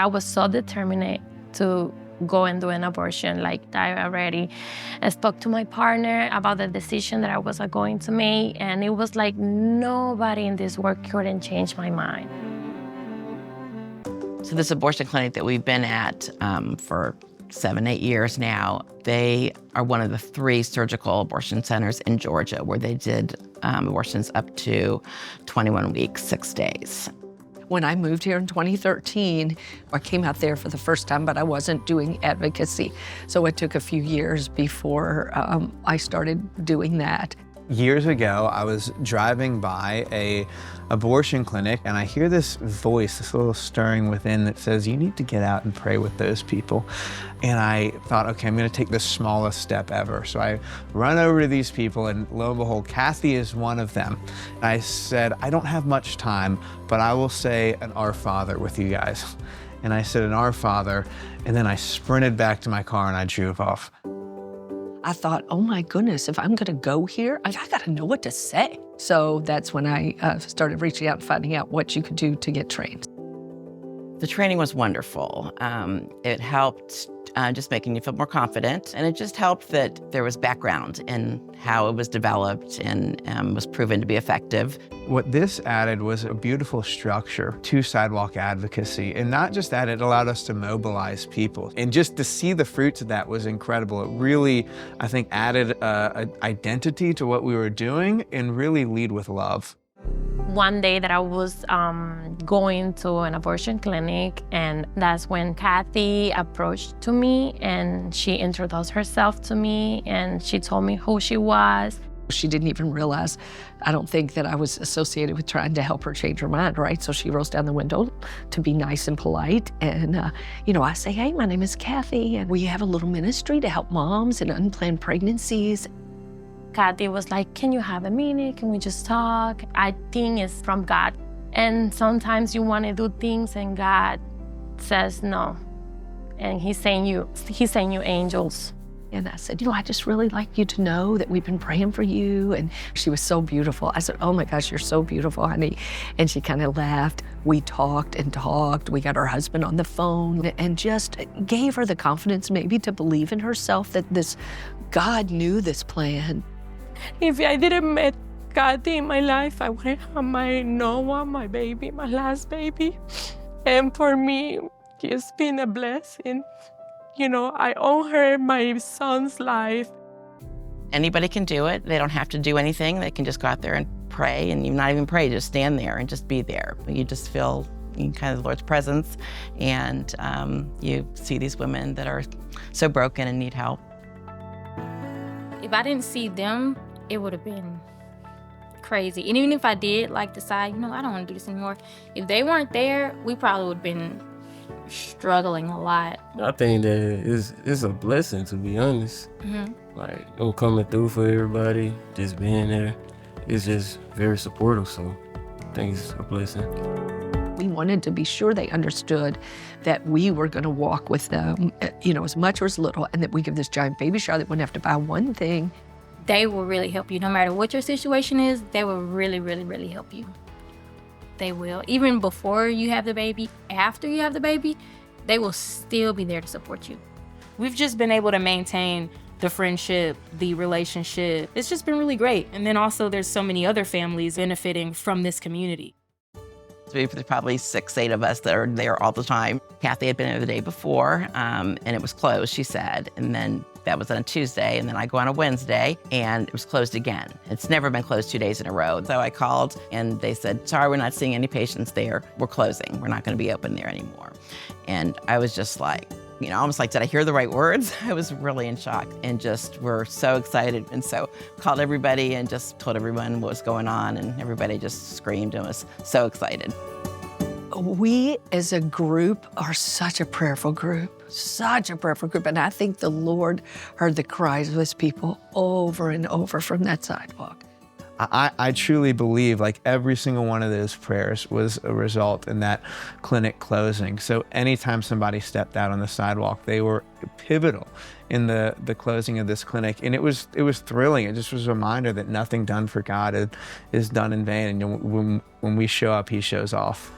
I was so determined to go and do an abortion. Like, I already spoke to my partner about the decision that I was going to make, and it was like nobody in this world couldn't change my mind. So this abortion clinic that we've been at for 7, 8 years now, they are one of the 3 surgical abortion centers in Georgia where they did abortions up to 21 weeks, 6 days. When I moved here in 2013, I came out there for the first time, but I wasn't doing advocacy. So it took a few years before I started doing that. Years ago, I was driving by a abortion clinic and I hear this voice, this little stirring within that says, you need to get out and pray with those people. And I thought, okay, I'm gonna take the smallest step ever. So I run over to these people and lo and behold, Kathy is one of them. And I said, I don't have much time, but I will say an Our Father with you guys. And I said an Our Father, and then I sprinted back to my car and I drove off. I thought, oh my goodness, if I'm gonna go here, I gotta know what to say. So that's when I started reaching out and finding out what you could do to get trained. The training was wonderful. It helped just making you feel more confident, and it just helped that there was background in how it was developed and was proven to be effective. What this added was a beautiful structure to sidewalk advocacy, and not just that, it allowed us to mobilize people. And just to see the fruits of that was incredible. It really, I think, added an identity to what we were doing and really lead with love. One day that I was going to an abortion clinic, and that's when Kathy approached to me and she introduced herself to me and she told me who she was. She didn't even realize, I don't think, that I was associated with trying to help her change her mind, right? So she rolls down the window to be nice and polite. And, you know, I say, hey, my name is Kathy, and we have a little ministry to help moms in unplanned pregnancies. Kathy was like, can you have a minute? Can we just talk? I think it's from God. And sometimes you want to do things and God says no. And He's sending you angels. And I said, you know, I just really like you to know that we've been praying for you. And she was so beautiful. I said, oh my gosh, you're so beautiful, honey. And she kind of laughed. We talked and talked. We got her husband on the phone and just gave her the confidence maybe to believe in herself that God knew this plan. If I didn't meet Kathy in my life, I wouldn't have my Noah, my baby, my last baby. And for me, it's been a blessing. You know, I owe her my son's life. Anybody can do it. They don't have to do anything. They can just go out there and pray, and you not even pray, just stand there and just be there. You just feel kind of the Lord's presence, and you see these women that are so broken and need help. If I didn't see them, it would have been crazy. And even if I did decide, you know, I don't want to do this anymore, if they weren't there, we probably would have been struggling a lot. I think that it's a blessing, to be honest. Mm-hmm. Like, I'm coming through for everybody, just being there. It's just very supportive, so I think it's a blessing. We wanted to be sure they understood that we were going to walk with them, you know, as much or as little, and that we give this giant baby shower that wouldn't have to buy one thing. They will really help you. No matter what your situation is, they will really, really, really help you. They will. Even before you have the baby, after you have the baby, they will still be there to support you. We've just been able to maintain the friendship, the relationship. It's just been really great. And then also there's so many other families benefiting from this community. There's probably 6, 8 of us that are there all the time. Kathy had been there the day before, and it was closed, she said. And then that was on a Tuesday, and then I go on a Wednesday, and it was closed again. It's never been closed 2 days in a row. So I called, and they said, sorry, we're not seeing any patients there. We're closing. We're not going to be open there anymore. And I was just like, you know, almost like, did I hear the right words? I was really in shock, and just were so excited. And so called everybody and just told everyone what was going on, and everybody just screamed and was so excited. We as a group are such a prayerful group, and I think the Lord heard the cries of His people over and over from that sidewalk. I truly believe like every single one of those prayers was a result in that clinic closing. So anytime somebody stepped out on the sidewalk, they were pivotal in the closing of this clinic. And it was thrilling. It just was a reminder that nothing done for God is done in vain. And when we show up, He shows off.